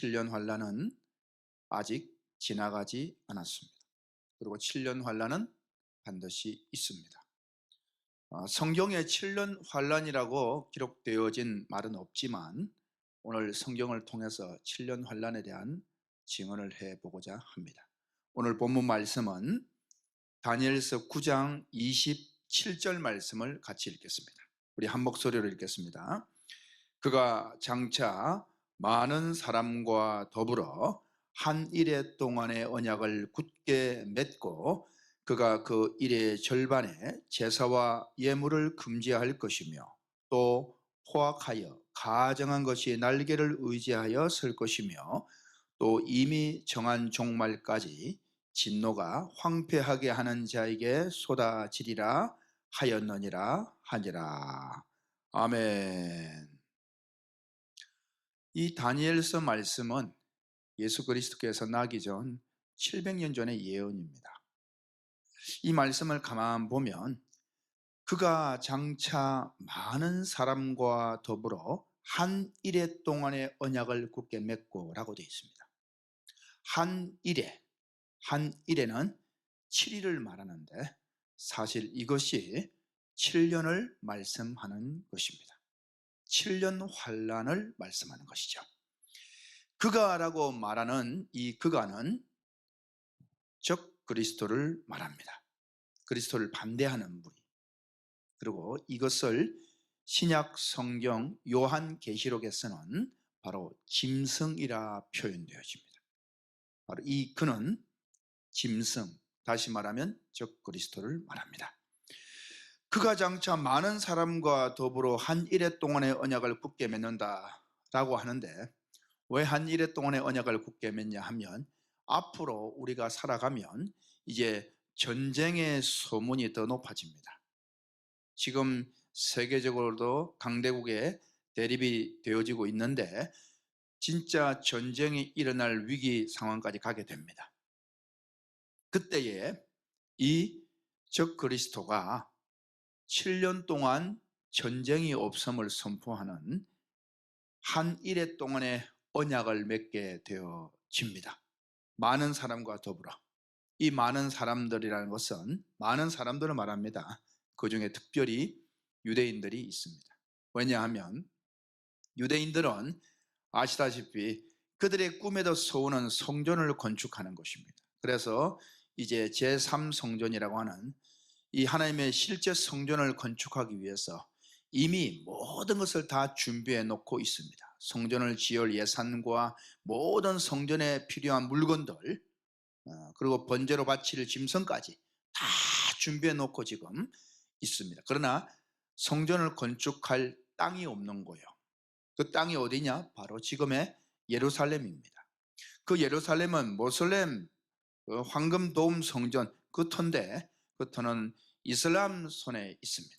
7년 환란은 아직 지나가지 않았습니다. 그리고 7년 환란은 반드시 있습니다. 성경에 7년 환란이라고 기록되어진 말은 없지만 오늘 성경을 통해서 7년 환란에 대한 증언을 해보고자 합니다. 오늘 본문 말씀은 다니엘서 9장 27절 말씀을 같이 읽겠습니다. 우리 한 목소리로 읽겠습니다. 그가 장차 많은 사람과 더불어 한 이레 동안의 언약을 굳게 맺고 그가 그 일의 절반에 제사와 예물을 금지할 것이며 또 포악하여 가정한 것이 날개를 의지하여 설 것이며 또 이미 정한 종말까지 진노가 황폐하게 하는 자에게 쏟아지리라 하였느니라 하니라. 아멘. 이 다니엘서 말씀은 예수 그리스도께서 나기 전 700년 전의 예언입니다. 이 말씀을 가만 보면 그가 장차 많은 사람과 더불어 한 이레 동안의 언약을 굳게 맺고 라고 되어 있습니다. 한 이레는 7일을 말하는데 사실 이것이 7년을 말씀하는 것입니다. 7년 환란을 말씀하는 것이죠. 그가라고 말하는 이 그가는 적 그리스도를 말합니다. 그리스도를 반대하는 분이. 그리고 이것을 신약 성경 요한계시록에서는 바로 짐승이라 표현되어집니다. 바로 이 그는 짐승, 다시 말하면 적 그리스도를 말합니다. 그가 장차 많은 사람과 더불어 한 이레 동안의 언약을 굳게 맺는다라고 하는데 왜 한 이레 동안의 언약을 굳게 맺냐 하면 앞으로 우리가 살아가면 이제 전쟁의 소문이 더 높아집니다. 지금 세계적으로도 강대국에 대립이 되어지고 있는데 진짜 전쟁이 일어날 위기 상황까지 가게 됩니다. 그때에 이 적 그리스도가 7년 동안 전쟁이 없음을 선포하는 한 이레 동안의 언약을 맺게 되어집니다. 많은 사람과 더불어. 이 많은 사람들이라는 것은 많은 사람들을 말합니다. 그 중에 특별히 유대인들이 있습니다. 왜냐하면 유대인들은 아시다시피 그들의 꿈에도 서우는 성전을 건축하는 것입니다. 그래서 이제 제3성전이라고 하는 이 하나님의 실제 성전을 건축하기 위해서 이미 모든 것을 다 준비해 놓고 있습니다. 성전을 지을 예산과 모든 성전에 필요한 물건들 그리고 번제로 바칠 짐승까지 다 준비해 놓고 지금 있습니다. 그러나 성전을 건축할 땅이 없는 거예요. 그 땅이 어디냐? 바로 지금의 예루살렘입니다. 그 예루살렘은 모슬렘 황금도움 성전 그 터인데 그 터는 이슬람 손에 있습니다.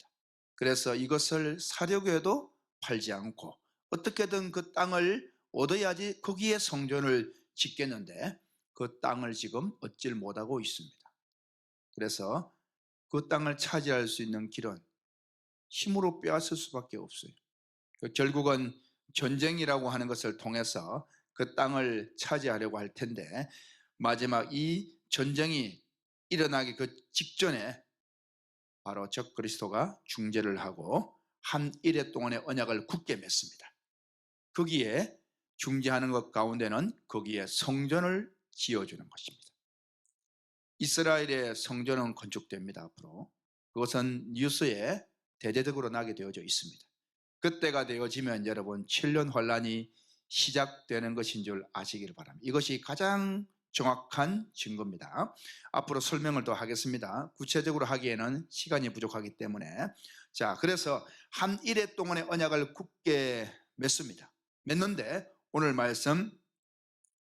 그래서 이것을 사려고 해도 팔지 않고 어떻게든 그 땅을 얻어야지 거기에 성전을 짓겠는데 그 땅을 지금 얻질 못하고 있습니다. 그래서 그 땅을 차지할 수 있는 길은 힘으로 빼앗을 수밖에 없어요. 결국은 전쟁이라고 하는 것을 통해서 그 땅을 차지하려고 할 텐데 마지막 이 전쟁이 일어나기 그 직전에 바로 적 그리스도가 중재를 하고 한 이레 동안의 언약을 굳게 맺습니다. 거기에 중재하는 것 가운데는 거기에 성전을 지어주는 것입니다. 이스라엘의 성전은 건축됩니다. 앞으로 그것은 뉴스에 대대적으로 나게 되어져 있습니다. 그때가 되어지면 여러분 7년 환란이 시작되는 것인 줄 아시기를 바랍니다. 이것이 가장 정확한 증거입니다. 앞으로 설명을 더 하겠습니다. 구체적으로 하기에는 시간이 부족하기 때문에 자, 그래서 한 이레 동안의 언약을 굳게 맺습니다. 맺는데 오늘 말씀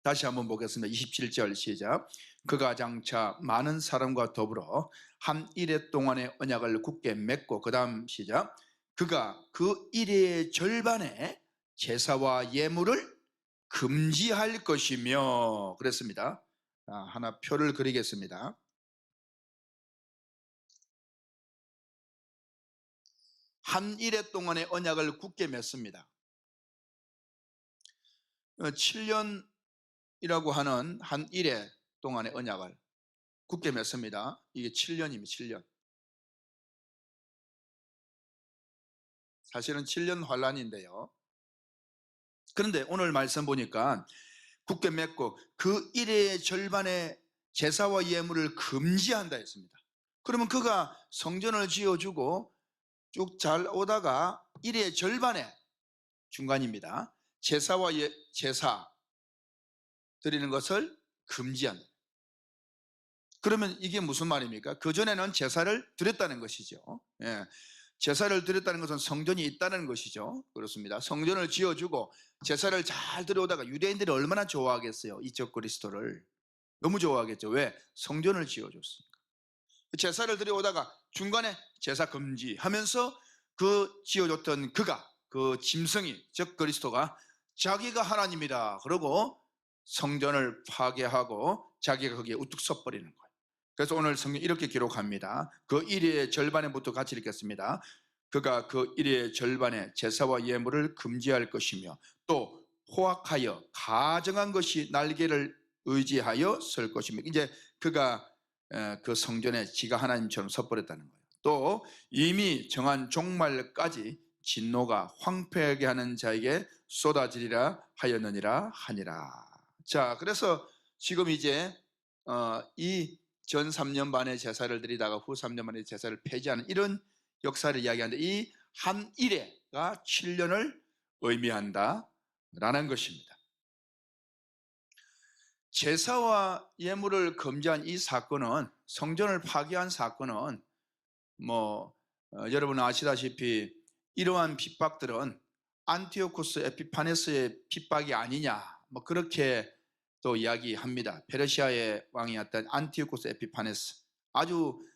다시 한번 보겠습니다. 27절 시작. 그가 장차 많은 사람과 더불어 한 이레 동안의 언약을 굳게 맺고 그 다음 시작. 그가 그 이레의 절반에 제사와 예물을 금지할 것이며 그랬습니다. 하나 표를 그리겠습니다. 한 이레 동안의 언약을 굳게 맺습니다. 7년 하는 한 일해 동안의 언약을 굳게 맺습니다. 이게 7년이면 7년. 사실은 7년 환란인데요. 그런데 오늘 말씀 보니까 굳게 맺고 그 일의 절반의 제사와 예물을 금지한다 했습니다. 그러면 그가 성전을 지어주고 쭉 잘 오다가 일의 절반의 중간입니다. 제사와 제사 드리는 것을 금지한다. 그러면 이게 무슨 말입니까? 그전에는 제사를 드렸다는 것이죠. 예. 제사를 드렸다는 것은 성전이 있다는 것이죠. 그렇습니다. 성전을 지어주고 제사를 잘 드려오다가 유대인들이 얼마나 좋아하겠어요. 이적 그리스도를. 너무 좋아하겠죠. 왜? 성전을 지어줬으니까. 제사를 드려오다가 중간에 제사 금지 하면서 그 지어줬던 그가, 그 짐승이, 즉 그리스도가 자기가 하나님이다 그러고 성전을 파괴하고 자기가 거기에 우뚝 서버리는 거예요. 그래서 오늘 성경 이렇게 기록합니다. 그 일의 절반에부터 같이 읽겠습니다. 그가 그 일의 절반에 제사와 예물을 금지할 것이며 또 포악하여 가정한 것이 날개를 의지하여 설 것이며, 이제 그가 그 성전에 지가 하나님처럼 서버렸다는 거예요. 또 이미 정한 종말까지 진노가 황폐하게 하는 자에게 쏟아지리라 하였느니라 하니라. 자, 그래서 지금 이제 이 전 3년 반의 제사를 드리다가 후 3년 만에 제사를 폐지하는 이런 역사를 이야기하는데, 이 한 일회가 7년을 의미한다라는 것입니다. 제사와 예물을 금지한 이 사건은, 성전을 파괴한 사건은 여러분 아시다시피 이러한 핍박들은 안티오쿠스 에피파네스의 핍박이 아니냐, 그렇게 또 이야기합니다. 페르시아의 왕이었던 안티오쿠스 에피파네스, 아주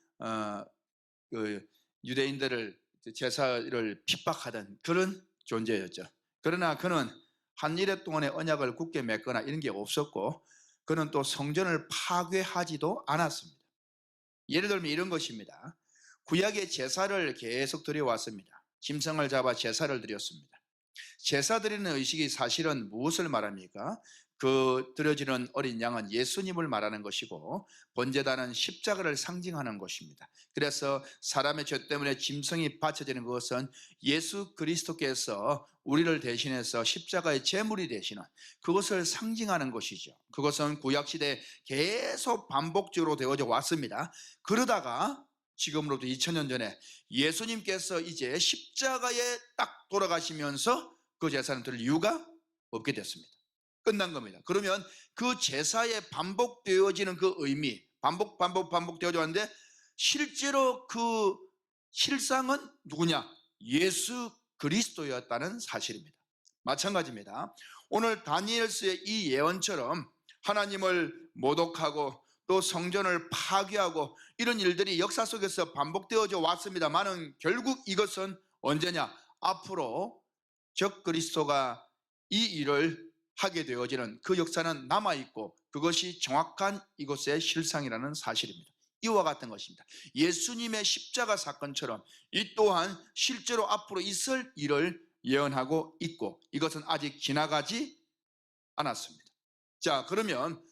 그 유대인들을, 제사를 핍박하던 그런 존재였죠. 그러나 그는 한 일해 동안의 언약을 굳게 맺거나 이런 게 없었고, 그는 또 성전을 파괴하지도 않았습니다. 예를 들면 이런 것입니다. 구약의 제사를 계속 드려왔습니다. 짐승을 잡아 제사를 드렸습니다. 제사 드리는 의식이 사실은 무엇을 말합니까? 그 드려지는 어린 양은 예수님을 말하는 것이고, 번제단은 십자가를 상징하는 것입니다. 그래서 사람의 죄 때문에 짐승이 바쳐지는 것은 예수 그리스도께서 우리를 대신해서 십자가의 제물이 되시는 그것을 상징하는 것이죠. 그것은 구약시대에 계속 반복적으로 되어져 왔습니다. 그러다가 지금으로부터 2000년 전에 예수님께서 이제 십자가에 딱 돌아가시면서 그 제사는 드릴 이유가 없게 됐습니다. 끝난 겁니다. 그러면 그 제사에 반복되어지는 그 의미, 반복되어져 왔는데, 실제로 그 실상은 누구냐? 예수 그리스도였다는 사실입니다. 마찬가지입니다. 오늘 다니엘서의 이 예언처럼 하나님을 모독하고 또 성전을 파괴하고 이런 일들이 역사 속에서 반복되어져 왔습니다만은, 결국 이것은 언제냐? 앞으로 적 그리스도가 이 일을 하게 되어지는 그 역사는 남아있고, 그것이 정확한 이것의 실상이라는 사실입니다. 이와 같은 것입니다. 예수님의 십자가 사건처럼 이 또한 실제로 앞으로 있을 일을 예언하고 있고, 이것은 아직 지나가지 않았습니다. 자, 그러면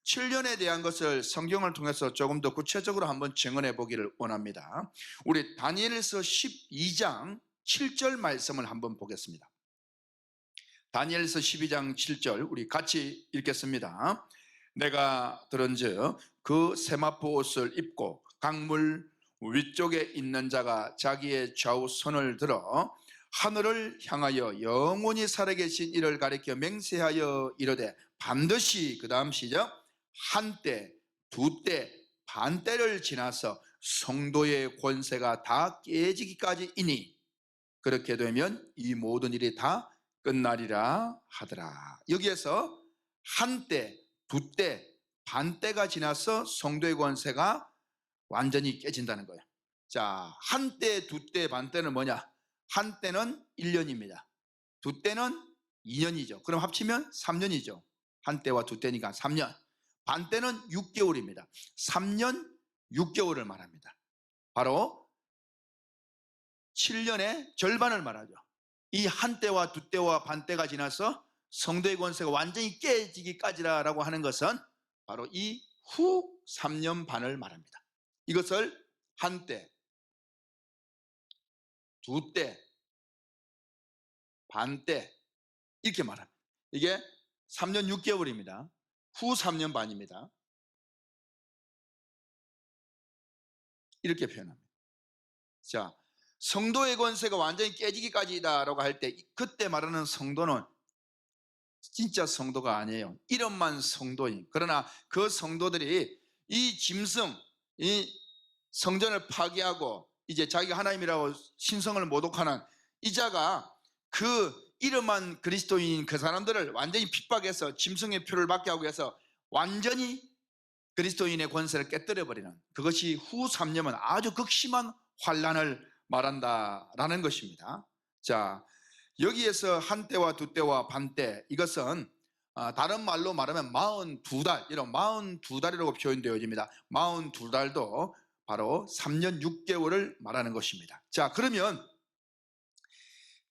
7년에 대한 것을 성경을 통해서 조금 더 구체적으로 한번 증언해 보기를 원합니다. 우리 다니엘서 12장 7절 말씀을 한번 보겠습니다. 다니엘서 12장 7절 우리 같이 읽겠습니다. 내가 들은즉 그 세마포 옷을 입고 강물 위쪽에 있는 자가 자기의 좌우 손을 들어 하늘을 향하여 영원히 살아계신 이를 가리켜 맹세하여 이르되, 반드시, 그 다음 시작, 한때, 두때, 반때를 지나서 성도의 권세가 다 깨지기까지이니 그렇게 되면 이 모든 일이 다 끝나리라 하더라. 여기에서 한때, 두때, 반때가 지나서 성도의 권세가 완전히 깨진다는 거예요. 자, 한때, 두때, 반때는 뭐냐? 한때는 1년입니다. 두때는 2년이죠. 그럼 합치면 3년이죠. 한때와 두때니까 3년. 반때는 6개월입니다. 3년 6개월을 말합니다. 바로 7년의 절반을 말하죠. 이 한때와 두때와 반때가 지나서 성도의 권세가 완전히 깨지기까지라고 하는 것은 바로 이 후 3년 반을 말합니다. 이것을 한때, 두때, 반때 이렇게 말합니다. 이게 3년 6개월입니다. 후 3년 반입니다. 이렇게 표현합니다. 자, 성도의 권세가 완전히 깨지기까지다라고 할 때 그때 말하는 성도는 진짜 성도가 아니에요. 이름만 성도인. 그러나 그 성도들이 이 짐승, 이 성전을 파괴하고 이제 자기가 하나님이라고 신성을 모독하는 이 자가 그 이름만 그리스도인인 그 사람들을 완전히 핍박해서 짐승의 표를 받게 하고 해서 완전히 그리스도인의 권세를 깨뜨려버리는, 그것이 후 3년은 아주 극심한 환란을 말한다라는 것입니다. 자, 여기에서 한때와 두때와 반때, 이것은 다른 말로 말하면 42달, 이런 42달이라고 표현되어집니다. 42달도 바로 3년 6개월을 말하는 것입니다. 자, 그러면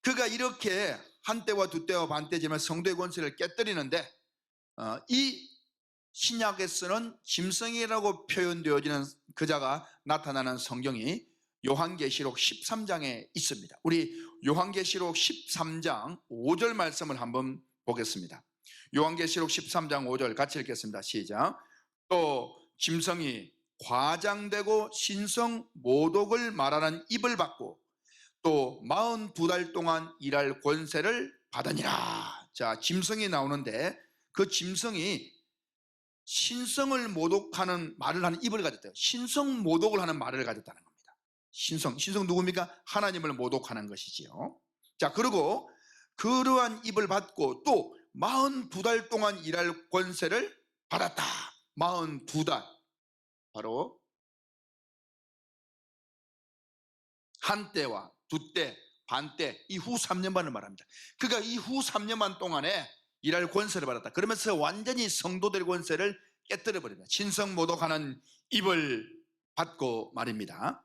그가 이렇게 한때와 두때와 반때지만 성도의 권세를 깨뜨리는데 이 신약에서는 짐승이라고 표현되어지는 그자가 나타나는 성경이 요한계시록 13장에 있습니다. 우리 요한계시록 13장 5절 말씀을 한번 보겠습니다. 요한계시록 13장 5절 같이 읽겠습니다. 시작. 또 짐승이 과장되고 신성 모독을 말하는 입을 받고 또 42달 동안 일할 권세를 받으니라. 자, 짐승이 나오는데 그 짐승이 신성을 모독하는 말을 하는 입을 가졌대요. 신성 모독을 하는 말을 가졌다는 겁니다. 신성 누굽니까? 하나님을 모독하는 것이지요. 자, 그리고 그러한 입을 받고 또 42달 동안 일할 권세를 받았다. 42달, 바로 한때와 두때, 반때, 이 후 3년 반을 말합니다. 그가 이 후 3년 반 동안에 일할 권세를 받았다. 그러면서 완전히 성도들의 권세를 깨뜨려 버립니다. 신성 모독하는 입을 받고 말입니다.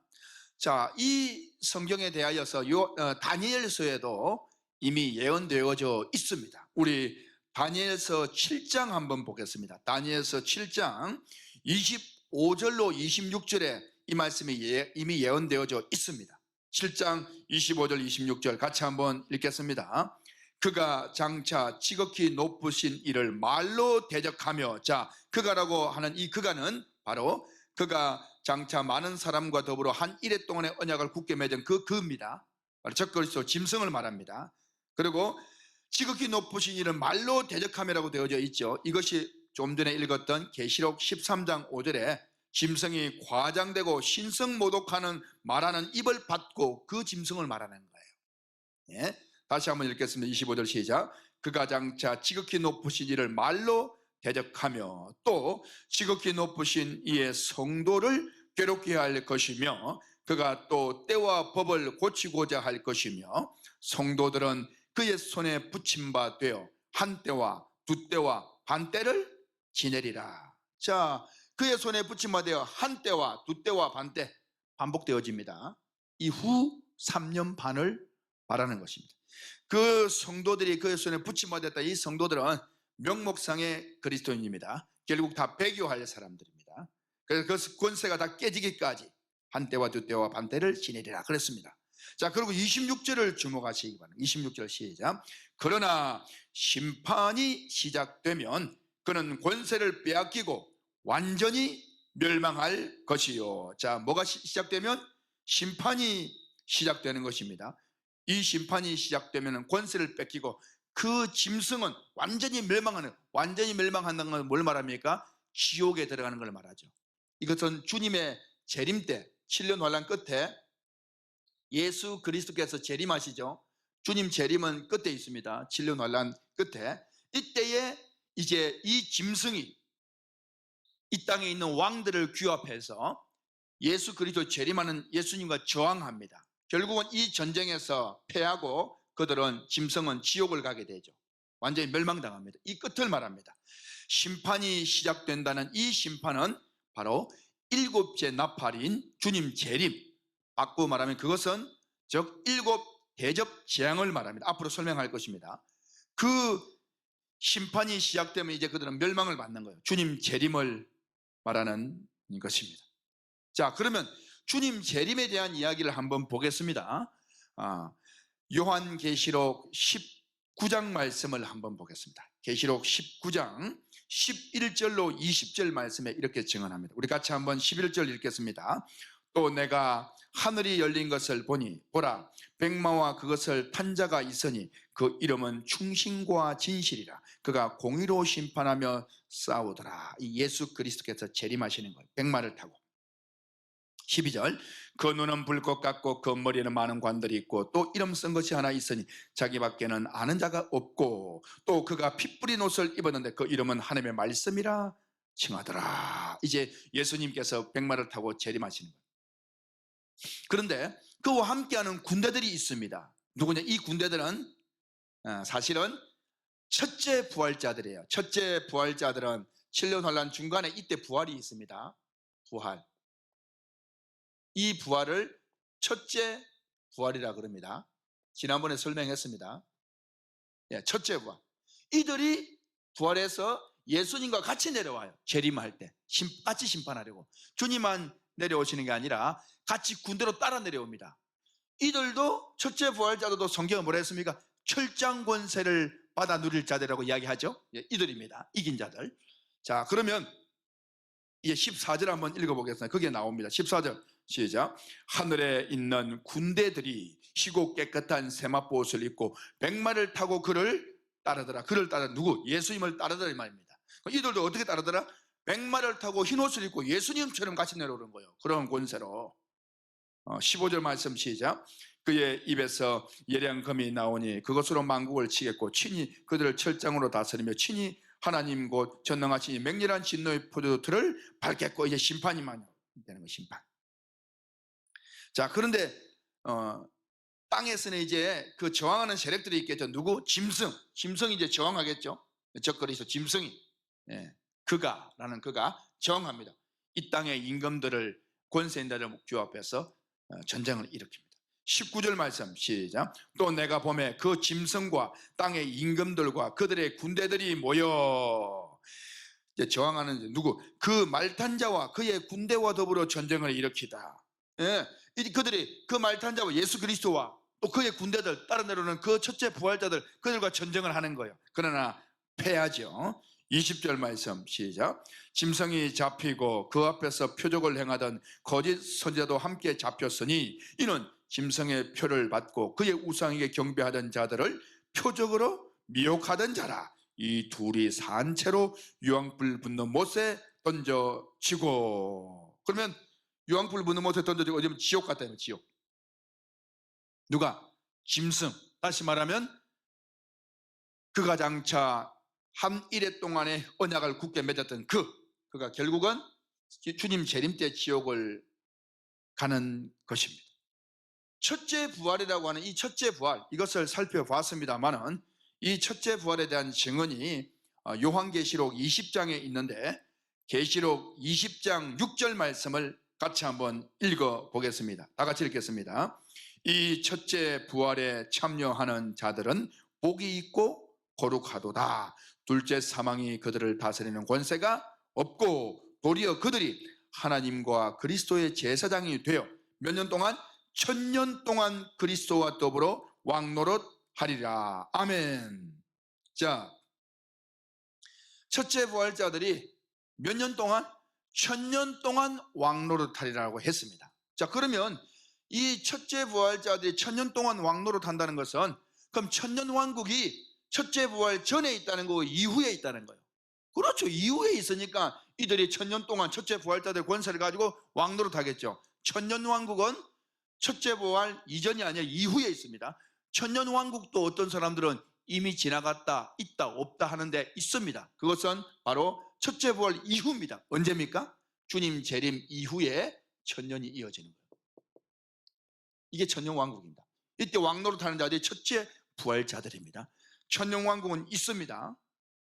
자, 이 성경에 대하여서 다니엘서에도 이미 예언되어져 있습니다. 우리 다니엘서 7장 한번 보겠습니다. 다니엘서 7장 25절로 26절에 이 말씀이 이미 예언되어져 있습니다. 7장 25절 26절 같이 한번 읽겠습니다. 그가 장차 지극히 높으신 이를 말로 대적하며, 자, 그가라고 하는 이 그가는 바로 그가 장차 많은 사람과 더불어 한 이레 동안의 언약을 굳게 맺은 그 그입니다. 바로 적그리스도 짐승을 말합니다. 그리고 지극히 높으신 이를 말로 대적하며라고 되어져 있죠. 이것이 좀 전에 읽었던 계시록 13장 5절에 짐승이 과장되고 신성 모독하는 말하는 입을 받고 그 짐승을 말하는 거예요. 예? 다시 한번 읽겠습니다. 25절 시작. 그가 장차 지극히 높으신 이를 말로 대적하며 또 지극히 높으신 이의 성도를 괴롭게 할 것이며 그가 또 때와 법을 고치고자 할 것이며 성도들은 그의 손에 붙임 바 되어 한때와 두때와 반때를 지내리라. 자, 그의 손에 붙임 바 되어 한때와 두때와 반때 반복되어집니다. 이후 3년 반을 말하는 것입니다. 그 성도들이 그의 손에 붙임 바 되었다. 이 성도들은 명목상의 그리스도인입니다. 결국 다 배교할 사람들입니다. 그래서 그 권세가 다 깨지기까지 한때와 두때와 반때를 지내리라 그랬습니다. 자, 그리고 26절을 주목하시기 바랍니다. 26절 시작. 그러나 심판이 시작되면 그는 권세를 빼앗기고 완전히 멸망할 것이요. 자, 뭐가 시작되면? 심판이 시작되는 것입니다. 이 심판이 시작되면 권세를 뺏기고 그 짐승은 완전히 멸망한다는 건 뭘 말합니까? 지옥에 들어가는 걸 말하죠. 이것은 주님의 재림 때 7년 환란 끝에 예수 그리스도께서 재림하시죠. 주님 재림은 끝에 있습니다. 7년 환란 끝에. 이때에 이제 이 짐승이 이 땅에 있는 왕들을 규합해서 예수 그리스도 재림하는 예수님과 저항합니다. 결국은 이 전쟁에서 패하고 그들은 짐승은 지옥을 가게 되죠. 완전히 멸망당합니다. 이 끝을 말합니다. 심판이 시작된다는 이 심판은 바로 일곱째 나팔인 주님 재림, 바꾸어 말하면 그것은 즉 일곱 대접 재앙을 말합니다. 앞으로 설명할 것입니다. 그 심판이 시작되면 이제 그들은 멸망을 받는 거예요. 주님 재림을 말하는 것입니다. 자, 그러면 주님 재림에 대한 이야기를 한번 보겠습니다. 요한계시록 19장 말씀을 한번 보겠습니다. 계시록 19장 11절로 20절 말씀에 이렇게 증언합니다. 우리 같이 한번 11절 읽겠습니다. 또 내가 하늘이 열린 것을 보니 보라 백마와 그것을 탄 자가 있으니 그 이름은 충신과 진실이라. 그가 공의로 심판하며 싸우더라. 이 예수 그리스도께서 재림하시는 거예요. 백마를 타고. 12절 그 눈은 불꽃 같고 그 머리에는 많은 관들이 있고 또 이름 쓴 것이 하나 있으니 자기밖에는 아는 자가 없고 또 그가 피 뿌린 옷을 입었는데 그 이름은 하나님의 말씀이라 칭하더라. 이제 예수님께서 백마를 타고 재림하시는 거예요. 그런데 그와 함께하는 군대들이 있습니다. 누구냐? 이 군대들은 사실은 첫째 부활자들이에요. 첫째 부활자들은 7년 환란 중간에 이때 부활이 있습니다. 부활. 이 부활을 첫째 부활이라 그럽니다. 지난번에 설명했습니다. 첫째 부활. 이들이 부활해서 예수님과 같이 내려와요. 재림할 때 같이 심판하려고. 주님만 내려오시는 게 아니라 같이 군대로 따라 내려옵니다. 이들도 첫째 부활자들도 성경은 뭐라 했습니까? 철장 권세를 받아 누릴 자들이라고 이야기하죠. 이들입니다. 이긴 자들. 자, 그러면 이제 14절 한번 읽어보겠습니다. 거기에 나옵니다. 14절 시작. 하늘에 있는 군대들이 희고 깨끗한 세마포 옷을 입고 백마를 타고 그를 따르더라. 그를 따라 누구? 예수님을 따르더라 이 말입니다. 이들도 어떻게 따르더라? 백마를 타고 흰 옷을 입고 예수님처럼 같이 내려오는 거예요. 그런 권세로. 15절 말씀 시작. 그의 입에서 예리한 검이 나오니 그것으로 만국을 치겠고 친히 그들을 철장으로 다스리며 친히 하나님 곧 전능하시니 맹렬한 진노의 포도틀을 밟겠고. 이제 심판이 많이 되는 거예요. 심판. 자, 그런데 땅에서는 이제 그 저항하는 세력들이 있겠죠. 누구? 짐승이 이제 저항하겠죠. 적그리스도 짐승이. 그가 저항합니다. 이 땅의 임금들을 권세인들을 규합해서 전쟁을 일으킵니다. 19절 말씀 시작. 또 내가 보매 그 짐승과 땅의 임금들과 그들의 군대들이 모여. 이제 저항하는 누구? 그 말탄 자와 그의 군대와 더불어 전쟁을 일으키다. 그들이 그 말탄 자와 예수 그리스도와 또 그의 군대들 따라 내려오는 그 첫째 부활자들 그들과 전쟁을 하는 거예요. 그러나 패하죠. 20절 말씀 시작. 짐승이 잡히고 그 앞에서 표적을 행하던 거짓 선지자도 함께 잡혔으니 이는 짐승의 표를 받고 그의 우상에게 경배하던 자들을 표적으로 미혹하던 자라. 이 둘이 산채로 유황불 붙는 못에 던져지고. 그러면 유황불 붙는 못에 던져지고 어디면 지옥 같다는 지옥. 누가? 짐승. 다시 말하면 그가 장차 한 일해 동안의 언약을 굳게 맺었던 그가 결국은 주님 재림 때 지옥을 가는 것입니다. 첫째 부활이라고 하는 이 첫째 부활, 이것을 살펴봤습니다만은 이 첫째 부활에 대한 증언이 요한계시록 20장에 있는데 계시록 20장 6절 말씀을 같이 한번 읽어보겠습니다. 다 같이 읽겠습니다. 이 첫째 부활에 참여하는 자들은 복이 있고 거룩하도다. 둘째 사망이 그들을 다스리는 권세가 없고 도리어 그들이 하나님과 그리스도의 제사장이 되어 몇 년 동안? 1000년 동안 그리스도와 더불어 왕노릇 하리라. 아멘. 자, 첫째 부활자들이 몇 년 동안? 1000년 동안 왕노릇 하리라고 했습니다. 자, 그러면 이 첫째 부활자들이 1000년 동안 왕노릇 한다는 것은 그럼 1000년 왕국이 첫째 부활 전에 있다는 거, 이후에 있다는 거예요. 그렇죠. 이후에 있으니까 이들이 1000년 동안 첫째 부활자들 권세를 가지고 왕노릇 하겠죠. 1000년 왕국은 첫째 부활 이전이 아니라 이후에 있습니다. 1000년 왕국도 어떤 사람들은 이미 지나갔다, 있다, 없다 하는데 있습니다. 그것은 바로 첫째 부활 이후입니다. 언제입니까? 주님 재림 이후에 1000년이 이어지는 거예요. 이게 1000년 왕국입니다. 이때 왕노릇 하는 자들이 첫째 부활자들입니다. 1000년 왕국은 있습니다.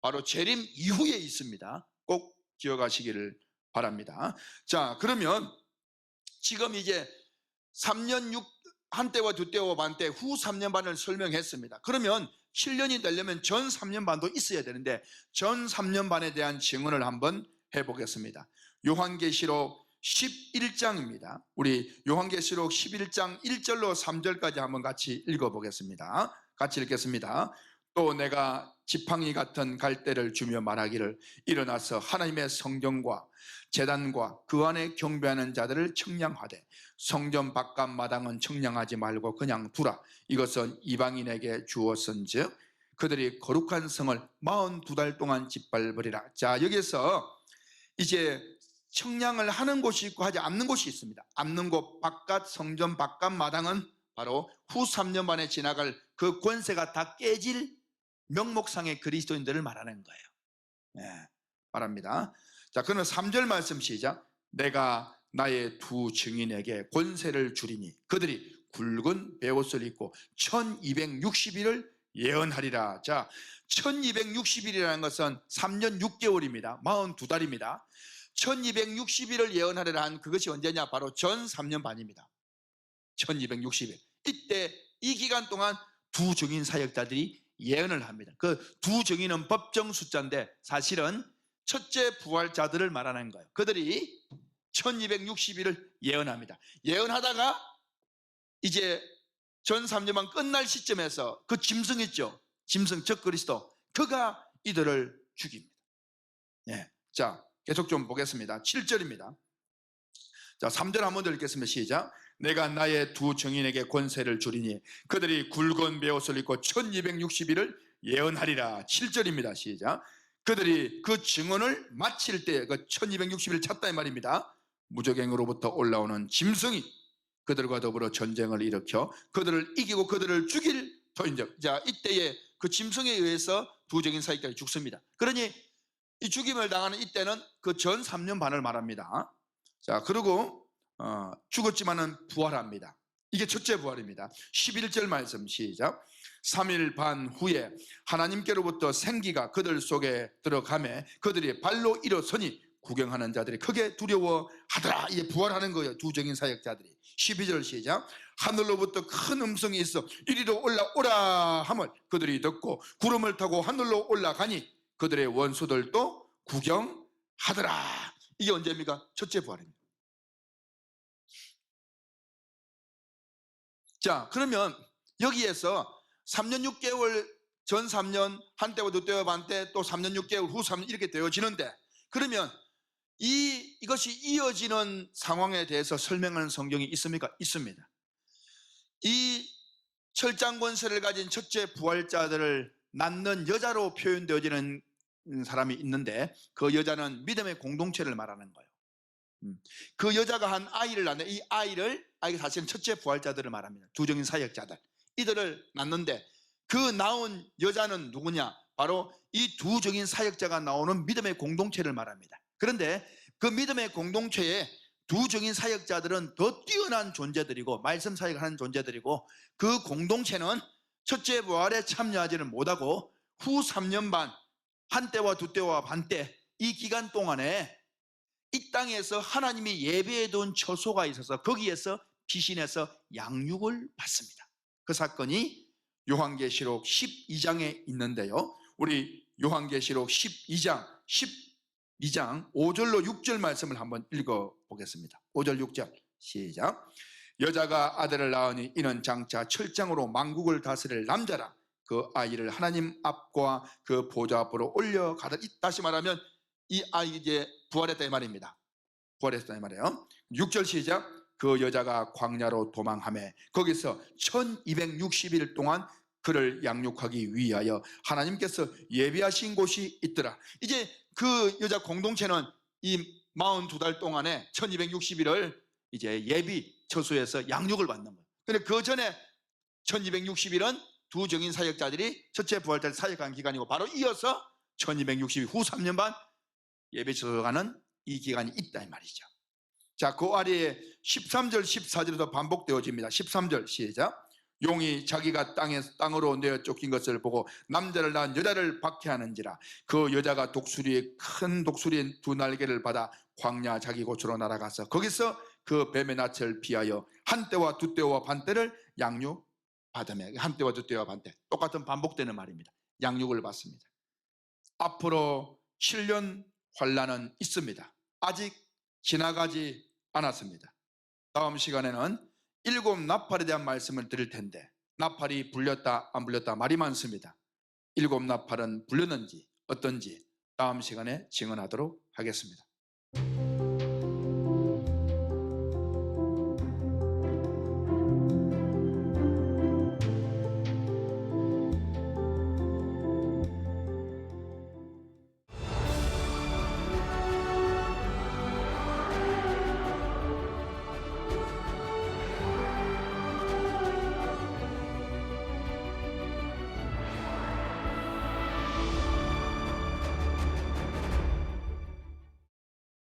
바로 재림 이후에 있습니다. 꼭 기억하시기를 바랍니다. 자, 그러면 지금 이제 3년 6 한때와 두때와 반때 후 3년 반을 설명했습니다. 그러면 7년이 되려면 전 3년 반도 있어야 되는데 전 3년 반에 대한 증언을 한번 해보겠습니다. 요한계시록 11장입니다. 우리 요한계시록 11장 1절로 3절까지 한번 같이 읽어보겠습니다. 같이 읽겠습니다. 또 내가 지팡이 같은 갈대를 주며 말하기를 일어나서 하나님의 성전과 제단과 그 안에 경배하는 자들을 청량하되 성전 바깥 마당은 청량하지 말고 그냥 두라. 이것은 이방인에게 주었은즉 그들이 거룩한 성을 42달 동안 짓밟으리라. 자, 여기서 이제 청량을 하는 곳이 있고 하지 않는 곳이 있습니다. 않는 곳 바깥, 성전 바깥 마당은 바로 후 3년 만에 지나갈 그 권세가 다 깨질 명목상의 그리스도인들을 말하는 거예요. 네, 말합니다. 자, 그러면 3절 말씀 시작. 내가 나의 두 증인에게 권세를 주리니 그들이 굵은 베옷을 입고 1260일을 예언하리라. 자, 1260일이라는 것은 3년 6개월입니다. 42달입니다. 1260일을 예언하리라 한 그것이 언제냐? 바로 전 3년 반입니다. 1260일. 이때 이 기간 동안 두 증인 사역자들이 예언을 합니다. 그 두 증인은 법정 숫자인데 사실은 첫째 부활자들을 말하는 거예요. 그들이 1260일을 예언합니다. 예언하다가 이제 전 3년만 끝날 시점에서 그 짐승 있죠. 짐승 적 그리스도, 그가 이들을 죽입니다. 예. 자, 계속 좀 보겠습니다. 7절입니다. 자, 3절 한번 더 읽겠습니다. 시작. 내가 나의 두 증인에게 권세를 주리니 그들이 굵은 베옷을 입고 1260일을 예언하리라. 7절입니다. 시작. 그들이 그 증언을 마칠 때 그 1260일 찼다 이 말입니다. 무적행으로부터 올라오는 짐승이 그들과 더불어 전쟁을 일으켜 그들을 이기고 그들을 죽일 터인즉. 자, 이때에 그 짐승에 의해서 두 증인 사역자가 죽습니다. 그러니 이 죽임을 당하는 이때는 그 전 3년 반을 말합니다. 자, 그리고 죽었지만은 부활합니다. 이게 첫째 부활입니다. 11절 말씀 시작. 3일 반 후에 하나님께로부터 생기가 그들 속에 들어가매 그들이 발로 일어서니 구경하는 자들이 크게 두려워하더라. 이게 부활하는 거예요. 두 증인 사역자들이. 12절 시작. 하늘로부터 큰 음성이 있어 이리로 올라오라 함을 그들이 듣고 구름을 타고 하늘로 올라가니 그들의 원수들도 구경하더라. 이게 언제입니까? 첫째 부활입니다. 자, 그러면 여기에서 3년 6개월 전 3년 한때와 두때와 반때 또 3년 6개월 후 3년 이렇게 되어지는데 그러면 이것이 이어지는 상황에 대해서 설명하는 성경이 있습니까? 있습니다. 이 철장 권세를 가진 첫째 부활자들을 낳는 여자로 표현되어지는 사람이 있는데 그 여자는 믿음의 공동체를 말하는 거예요. 그 여자가 한 아이를 낳는 이 아이가 사실은 첫째 부활자들을 말합니다. 두 증인 사역자들 이들을 낳는데 그 낳은 여자는 누구냐? 바로 이 두 증인 사역자가 나오는 믿음의 공동체를 말합니다. 그런데 그 믿음의 공동체에 두 증인 사역자들은 더 뛰어난 존재들이고 말씀 사역을 하는 존재들이고 그 공동체는 첫째 부활에 참여하지는 못하고 후 3년 반 한때와 두때와 반때 이 기간 동안에 이 땅에서 하나님이 예배해 둔 처소가 있어서 거기에서 피신해서 양육을 받습니다. 그 사건이 요한계시록 12장에 있는데요. 우리 요한계시록 12장 5절로 6절 말씀을 한번 읽어보겠습니다. 5절 6절 시작. 여자가 아들을 낳으니 이는 장차 철장으로 만국을 다스릴 남자라. 그 아이를 하나님 앞과 그 보좌 앞으로 올려가다. 다시 말하면 이 아이 이제 부활했다 이 말입니다. 부활했다 이 말이에요. 6절 시작. 그 여자가 광야로 도망하매 거기서 1260일 동안 그를 양육하기 위하여 하나님께서 예비하신 곳이 있더라. 이제 그 여자 공동체는 이 42달 동안에 1260일을 이제 예비 처소에서 양육을 받는 거예요. 근데 그 전에 1260일은 두 증인 사역자들이 첫째 부활자를 사역한 기간이고 바로 이어서 1260일 후 3년 반 예배 처소 가는 이 기간이 있다 이 말이죠. 자, 그 아래에 13절 14절에도 반복되어집니다. 13절 시작. 용이 자기가 땅으로 내어 쫓긴 것을 보고 남자를 낳은 여자를 박해하는지라. 그 여자가 큰 독수리의 두 날개를 받아 광야 자기 곳으로 날아가서 거기서 그 뱀의 낯을 피하여 한때와 두때와 반때를 양육받았더라. 받으며, 한 때와 두 때와 반때 똑같은 반복되는 말입니다. 양육을 받습니다. 앞으로 7년 환란은 있습니다. 아직 지나가지 않았습니다. 다음 시간에는 7 나팔에 대한 말씀을 드릴 텐데, 나팔이 불렸다 안 불렸다 말이 많습니다. 7 나팔은 불렸는지 어떤지 다음 시간에 증언하도록 하겠습니다.